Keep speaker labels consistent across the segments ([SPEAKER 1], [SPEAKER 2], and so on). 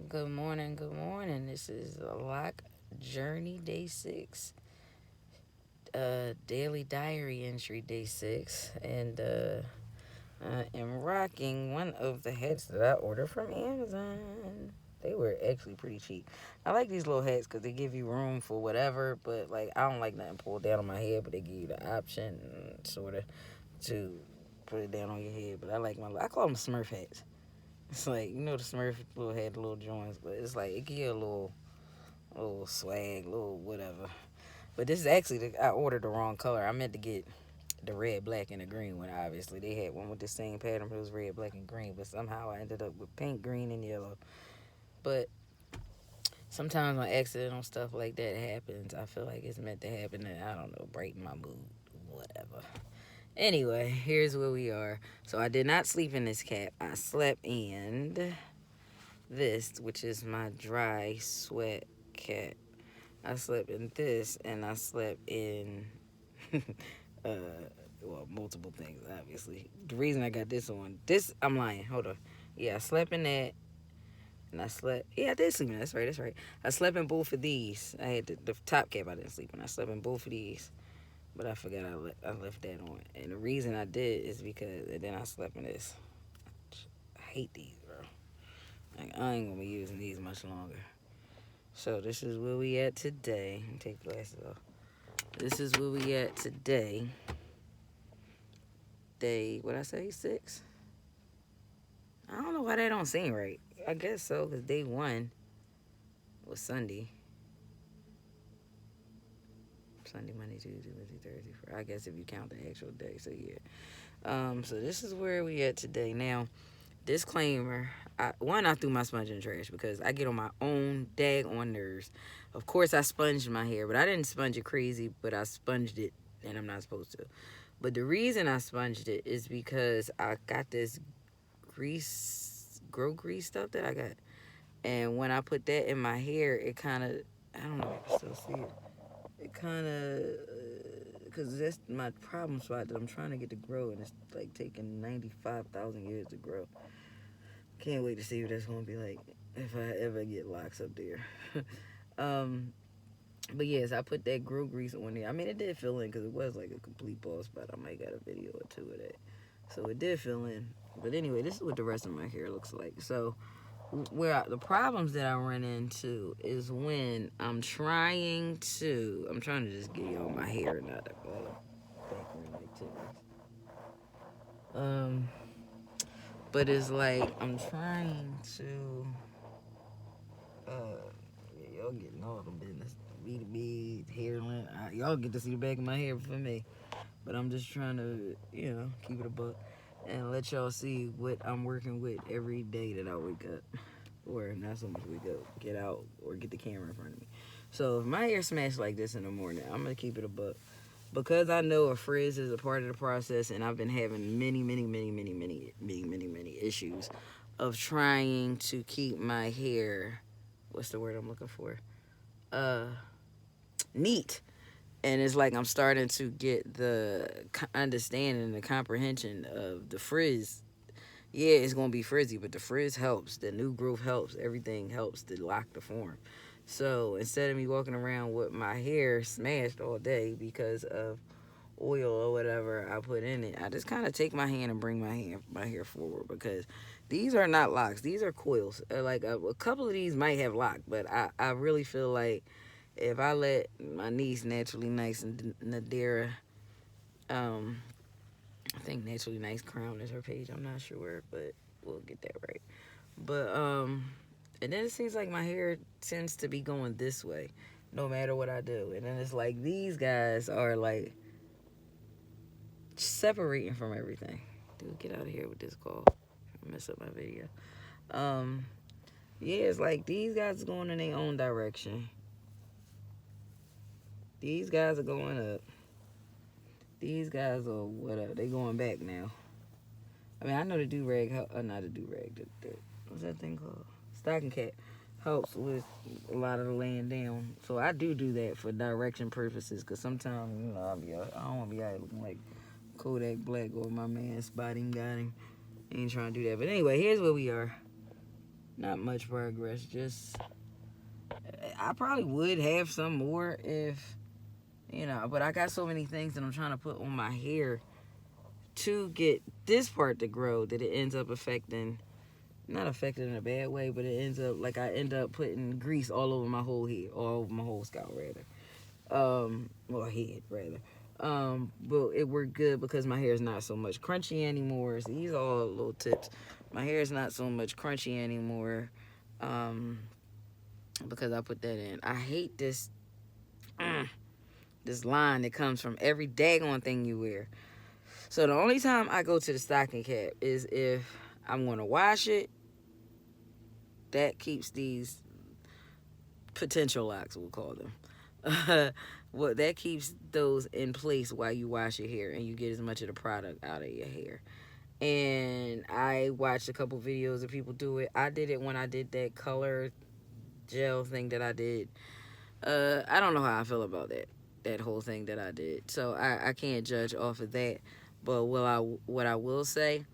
[SPEAKER 1] Good morning, good morning. This is Lock Journey Day 6, Daily Diary Entry Day 6, and I am rocking one of the hats that I ordered from Amazon. They were actually pretty cheap. I like these little hats because they give you room for whatever, but like I don't like nothing pulled down on my head, but they give you the option, sort of, to put it down on your head. But I call them Smurf hats. It's like, the Smurf little had the little joints, but it's like it give you a little swag, little whatever. But this is actually I ordered the wrong color. I meant to get the red, black, and the green one. Obviously, they had one with the same pattern, but it was red, black, and green. But somehow I ended up with pink, green, and yellow. But sometimes on accident on stuff like that happens, I feel like it's meant to happen, and I don't know, brighten my mood, whatever. Anyway, here's where we are. So I did not sleep in this cap. I slept in this, which is my dry sweat cap. I slept in this, and I slept in, uh, multiple things, obviously. The reason I got I'm lying. Hold on. Yeah, I slept in that, and I did sleep in that. That's right. I slept in both of these. I had the top cap I didn't sleep in. I slept in both of these, but I forgot I left that on. And the reason I did is because, and then I slept in this. I hate these, bro. Like, I ain't gonna be using these much longer. So this is where we at today. Let me take the glasses off. This is where we at today. Day, what I say, 6? I don't know why that don't seem right. I guess so, because day 1 was Sunday. Sunday, Monday, Tuesday, Wednesday, Thursday, Friday. I guess if you count the actual day, so yeah. So this is where we at today. Now, disclaimer, I threw my sponge in the trash because I get on my own daggone nerves. Of course, I sponged my hair, but I didn't sponge it crazy, but I sponged it, and I'm not supposed to. But the reason I sponged it is because I got this grow grease stuff that I got. And when I put that in my hair, it kind of, I don't know if you can still see it. It kind of, because that's my problem spot that I'm trying to get to grow, and it's like taking 95,000 years to grow. Can't wait to see what that's going to be like if I ever get locks up there. um, but yes, I put that grow grease on there. I mean, it did fill in because it was like a complete bald spot. I might got a video or two of that. So it did fill in. But anyway, this is what the rest of my hair looks like. So the problems that I run into is when I'm trying to just get y'all my hair, not background activities. Um, but it's like I'm trying to, y'all getting all the business. B2B, hair length. Y'all get to see the back of my hair for me. But I'm just trying to, keep it a buck and let y'all see what I'm working with every day that I wake up. Or not so much wake up, get out, or get the camera in front of me. So if my hair smashed like this in the morning, I'm going to keep it a buck. Because I know a frizz is a part of the process, and I've been having many issues of trying to keep my hair, what's the word I'm looking for? Neat. And it's like I'm starting to get the understanding, the comprehension of the frizz. Yeah, it's going to be frizzy, but the frizz helps. The new growth helps. Everything helps to lock the form. So instead of me walking around with my hair smashed all day because of oil or whatever I put in it, I just kind of take my hand and bring my hair forward, because these are not locks. These are coils. Like a couple of these might have lock, but I really feel like if I let my niece, Naturally Nice and Nadira, I think Naturally Nice Crown is her page. I'm not sure, but we'll get that right. But and then it seems like my hair tends to be going this way, no matter what I do. And then it's like these guys are like separating from everything. Dude, get out of here with this call. I mess up my video. Um, yeah, it's like these guys are going in their own direction. These guys are going up. These guys are whatever. They going back now. I mean, I know the do-rag, not the do-rag, what's that thing called? Stocking cap helps with a lot of the laying down. So I do that for direction purposes, because sometimes, I don't want to be out looking like Kodak Black or my man Spotting got him. I ain't trying to do that. But anyway, here's where we are. Not much progress. Just I probably would have some more if but I got so many things that I'm trying to put on my hair to get this part to grow that it ends up affecting, not affected in a bad way, but it ends up like I end up putting grease all over my whole head, all over my whole scalp rather. Well, head rather. But it worked good because my hair is not so much crunchy anymore. So these are all little tips. My hair is not so much crunchy anymore. Because I put that in. I hate this line that comes from every daggone thing you wear. So the only time I go to the stocking cap is if I'm going to wash it. That keeps these potential locks, we'll call them. Well, that keeps those in place while you wash your hair and you get as much of the product out of your hair. And I watched a couple videos of people do it. I did it when I did that color gel thing that I did. I don't know how I feel about that whole thing that I did. So I can't judge off of that. But what I will say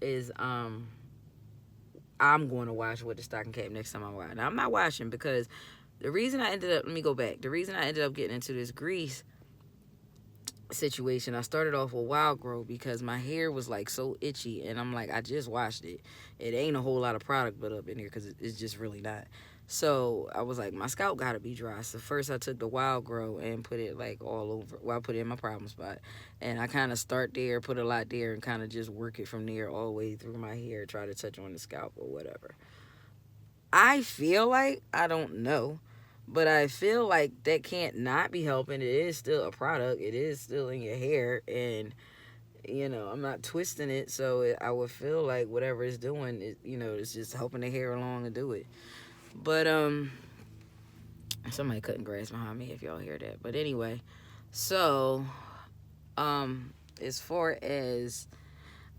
[SPEAKER 1] is I'm going to wash with the stocking cap next time I wash. Now I'm not washing because the reason I ended up, let me go back. The reason I ended up getting into this grease situation, I started off with Wild Grow because my hair was like so itchy, and I'm like, I just washed it. It ain't a whole lot of product built up in here because it's just really not. So I was like, my scalp gotta be dry. So first I took the Wild Grow and put it like all over. Well, I put it in my problem spot, and I kind of start there, put a lot there, and kind of just work it from there all the way through my hair, try to touch on the scalp or whatever. I feel like, I don't know, but I feel like that can't not be helping. It is still a product. It is still in your hair, and I'm not twisting it, so I would feel like whatever it's doing, it's just helping the hair along to do it. But somebody cutting grass behind me if y'all hear that. But anyway, so as far as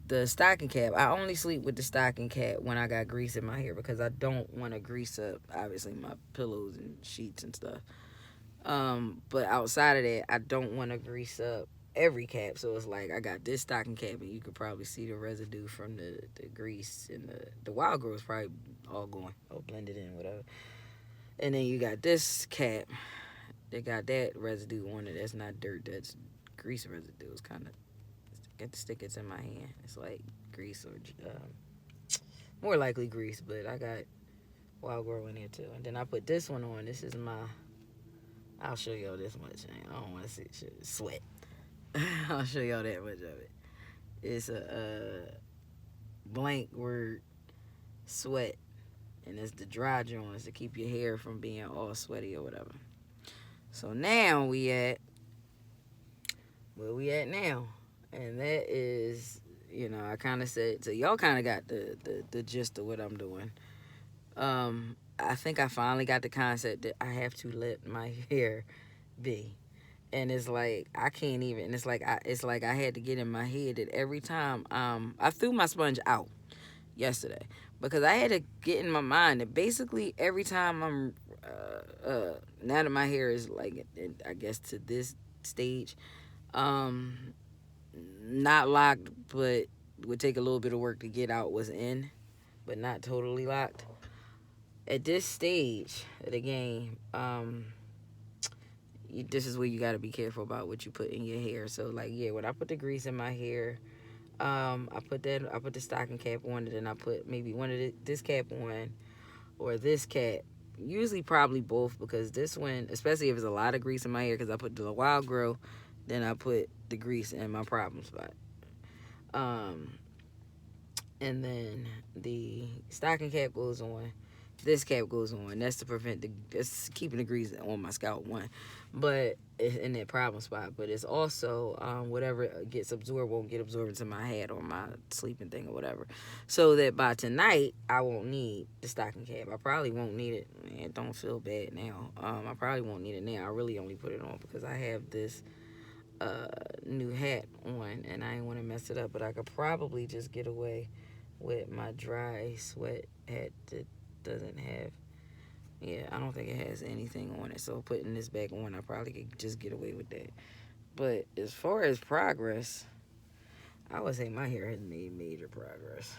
[SPEAKER 1] the stocking cap, I only sleep with the stocking cap when I got grease in my hair because I don't want to grease up, obviously, my pillows and sheets and stuff. But outside of that, I don't want to grease up every cap. So it's like I got this stocking cap, and you could probably see the residue from the grease, and the Wild Grow is probably all going, all blended in, whatever. And then you got this cap that got that residue on it. That's not dirt, that's grease residue. It's kind of, get the stick, it's in my hand. It's like grease or more likely grease, but I got Wild Grow in here too. And then I put this one on. This is my, I'll show y'all this much. I don't want to see shit. Sweat. I'll show y'all that much of it. It's a blank word, sweat. And it's the dry joints to keep your hair from being all sweaty or whatever. So now we at where we at now. And that is, I kind of said, so y'all kind of got the gist of what I'm doing. I think I finally got the concept that I have to let my hair be. And it's like I can't even. It's like I had to get in my head that every time I threw my sponge out yesterday because I had to get in my mind that basically every time I'm now that my hair is like, I guess, to this stage, not locked, but would take a little bit of work to get out what's in, but not totally locked. At this stage of the game, this is where you got to be careful about what you put in your hair. So like, yeah, when I put the grease in my hair, I put the stocking cap on it, and I put maybe one of this cap on or this cap. Usually probably both, because this one, especially if there's a lot of grease in my hair, because I put the Wild Grow, then I put the grease in my problem spot. And then the stocking cap goes on. This cap goes on. That's to prevent that's keeping the grease on my scalp, one. But it's in that problem spot. But it's also whatever gets absorbed won't get absorbed into my head or my sleeping thing or whatever. So that by tonight, I won't need the stocking cap. I probably won't need it. Man, don't feel bad now. I probably won't need it now. I really only put it on because I have this new hat on, and I ain't want to mess it up. But I could probably just get away with my dry sweat hat that doesn't have, I don't think it has anything on it. So putting this back on, I probably could just get away with that. But as far as progress, I would say my hair has made major progress.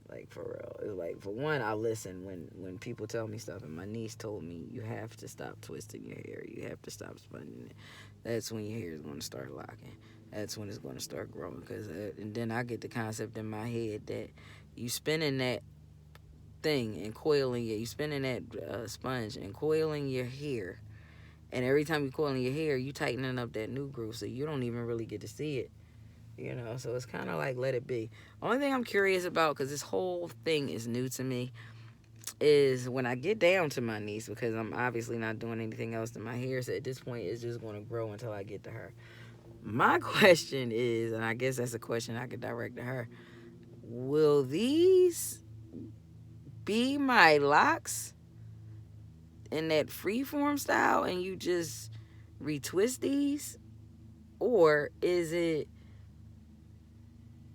[SPEAKER 1] Like, for real. It's like, for one, I listen when people tell me stuff, and my niece told me, you have to stop twisting your hair. You have to stop sponging it. That's when your hair is going to start locking. That's when it's going to start growing. And then I get the concept in my head that you spinning that thing and coiling it. You spinning that sponge and coiling your hair. And every time you coiling your hair, you tightening up that new groove, so you don't even really get to see it. You know, so it's kind of like, let it be. Only thing I'm curious about, because this whole thing is new to me, is when I get down to my niece, because I'm obviously not doing anything else to my hair, so at this point it's just going to grow until I get to her. My question is, and I guess that's a question I could direct to her, will these be my locks in that freeform style and you just retwist these? Or is it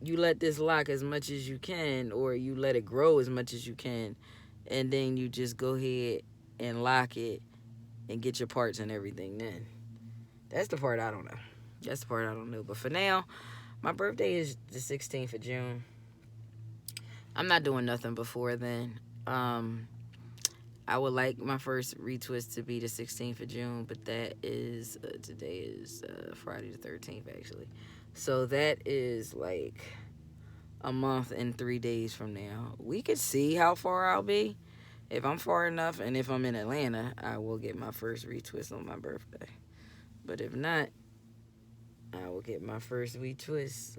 [SPEAKER 1] you let this lock as much as you can, or you let it grow as much as you can, and then you just go ahead and lock it and get your parts and everything then? That's the part I don't know. That's the part I don't know. But for now, my birthday is the 16th of June. I'm not doing nothing before then. I would like my first retwist to be the 16th of June, but that is, today is Friday the 13th, actually. So that is like a month and 3 days from now. We could see how far I'll be. If I'm far enough, and if I'm in Atlanta, I will get my first retwist on my birthday. But if not, I will get my first retwist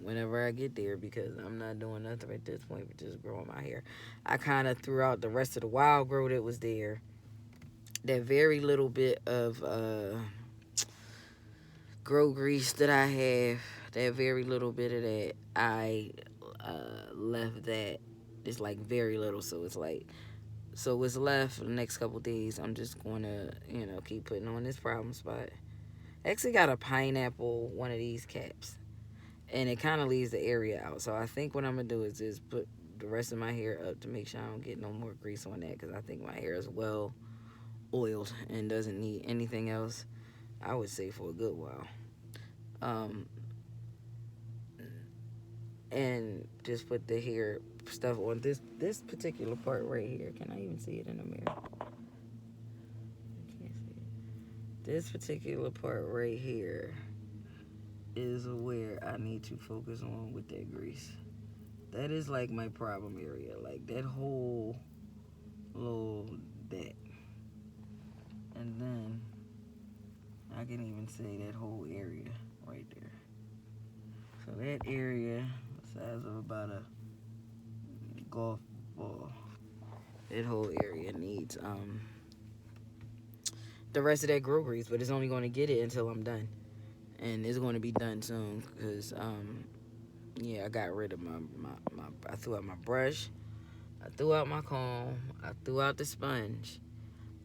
[SPEAKER 1] whenever I get there, because I'm not doing nothing at this point but just growing my hair. I kind of threw out the rest of the wild grow that was there. That very little bit of grow grease that I have, that very little bit of that, I left that. It's like very little, so it's like, so what's left for the next couple days, I'm just going to, keep putting on this problem spot. I actually got a pineapple, one of these caps, and it kind of leaves the area out. So I think what I'm going to do is just put the rest of my hair up to make sure I don't get no more grease on that, because I think my hair is well oiled and doesn't need anything else, I would say, for a good while. And just put the hair stuff on this particular part right here. Can I even see it in the mirror? I can't see it. This particular part right here is where I need to focus on with that grease. That is like my problem area, like that whole little that. And then I can even say that whole area right there. So that area, the size of about a golf ball, that whole area needs the rest of that grow grease, but it's only going to get it until I'm done. And it's going to be done soon, because I got rid of my I threw out my brush, I threw out my comb, I threw out the sponge,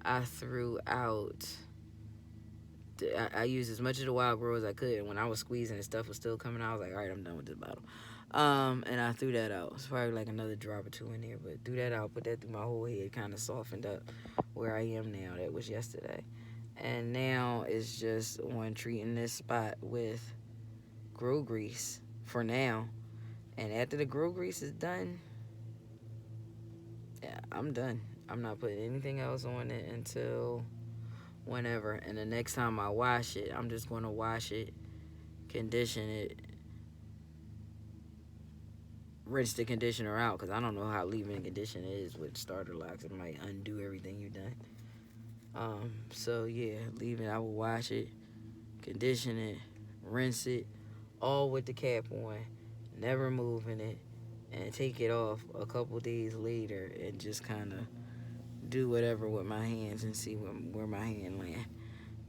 [SPEAKER 1] I threw out I used as much of the wild grow as I could, and when I was squeezing and stuff was still coming out, I was like, all right, I'm done with this bottle. And I threw that out. It's probably like another drop or two in there, but threw that out, put that through my whole head, kind of softened up where I am now. That was yesterday. And now it's just on treating this spot with grow grease for now. And after the grow grease is done, yeah, I'm done. I'm not putting anything else on it until whenever. And the next time I wash it, I'm just going to wash it, condition it, rinse the conditioner out, because I don't know how leave-in conditioner is with starter locks. It might undo everything you've done. So yeah, I will wash it, condition it, rinse it, all with the cap on, never moving it, and take it off a couple days later and just kind of do whatever with my hands and see where my hand land.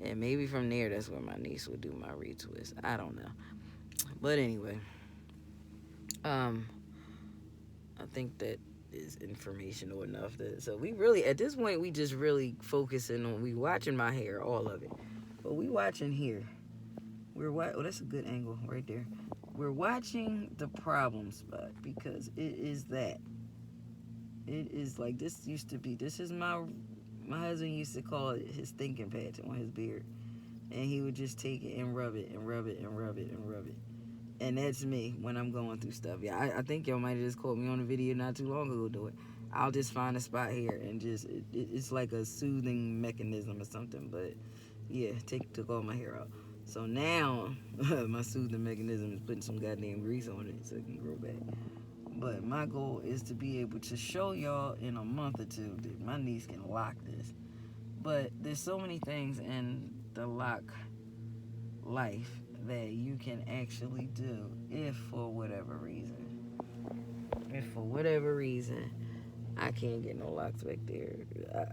[SPEAKER 1] And maybe from there, that's where my niece will do my retwist. I don't know. But anyway, I think that is informational enough. So we really, at this point, we just really focusing on, we watching my hair, all of it. But we watching here. Oh, that's a good angle right there. We're watching the problem spot, because it is that. It is like, this is my husband used to call it his thinking patch on his beard. And he would just take it and rub it and rub it and rub it and rub it. And that's me when I'm going through stuff. Yeah, I think y'all might have just caught me on a video not too long ago do it. I'll just find a spot here and just, it's like a soothing mechanism or something. But yeah, took all my hair out. So now my soothing mechanism is putting some goddamn grease on it so it can grow back. But my goal is to be able to show y'all in a month or two that my niece can lock this. But there's so many things in the lock life that you can actually do if for whatever reason I can't get no locks back there.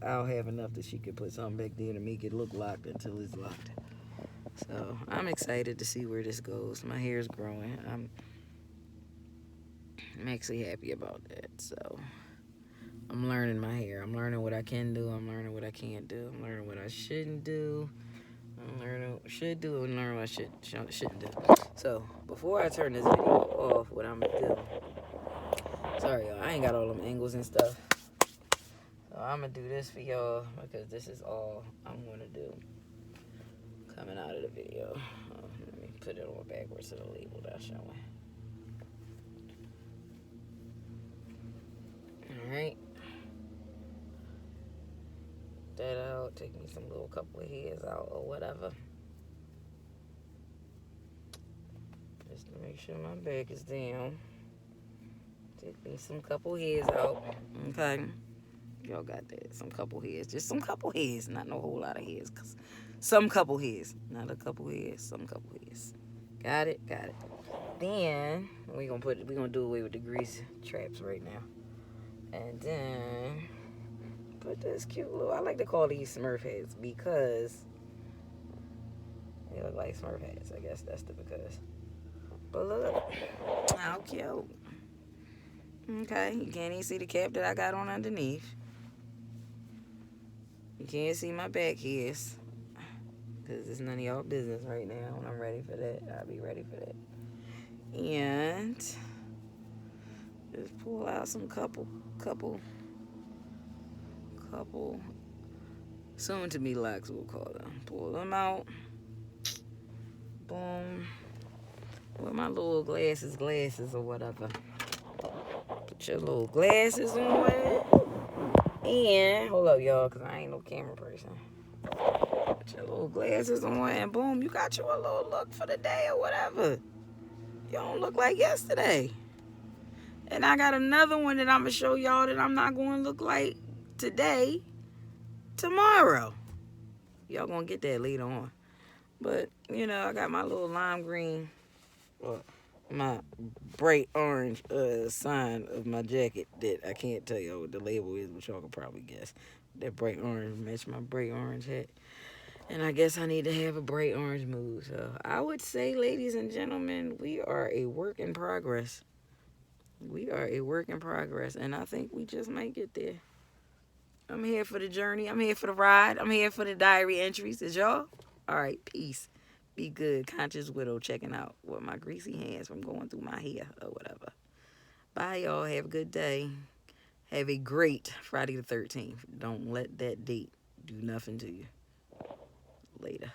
[SPEAKER 1] I'll have enough that she could put something back there to make it look locked until it's locked. So I'm excited to see where this goes. My hair's growing. I'm actually happy about that. So I'm learning my hair. I'm learning what I can do. I'm learning what I can't do. I'm learning what I shouldn't do. I'm learning what I should do and learn what I shouldn't do. So before I turn this video off, what I'm gonna do. Sorry, y'all. I ain't got all them angles and stuff. So I'm gonna do this for y'all because this is all I'm gonna do coming out of the video. Let me put it on backwards so the label that's showing. Alright. That out. Take me some little couple of hairs out or whatever. Just to make sure my back is down. Take me some couple hairs out. Okay. Y'all got that. Some couple hairs. Just some couple hairs. Not no whole lot of hairs. Some couple hairs. Not a couple hairs. Some couple hairs. Got it? Got it. Then we're gonna do away with the grease traps right now. And then put this cute little, I like to call these Smurf heads because they look like Smurf heads. I guess that's the because. But look, how cute. Okay, you can't even see the cap that I got on underneath. You can't see my back hairs because it's none of y'all business right now. When I'm ready for that, I'll be ready for that. And just pull out some couple soon to be locks, we'll call them. Pull them out. Boom. With my little glasses or whatever. Put your little glasses on. And, hold up, y'all, because I ain't no camera person. Put your little glasses on, and boom, you got your little look for the day or whatever. You don't look like yesterday. And I got another one that I'm going to show y'all that I'm not going to look like today, tomorrow. Y'all going to get that later on. But, you know, I got my little lime green, or my bright orange sign of my jacket that I can't tell you what the label is, but y'all can probably guess. That bright orange matched my bright orange hat. And I guess I need to have a bright orange mood. So I would say, ladies and gentlemen, we are a work in progress. We are a work in progress, and I think we just might get there. I'm here for the journey. I'm here for the ride. I'm here for the diary entries. Is y'all? All right, peace. Be good. Conscious Widow checking out with my greasy hands from going through my hair or whatever. Bye, y'all. Have a good day. Have a great Friday the 13th. Don't let that date do nothing to you. Later.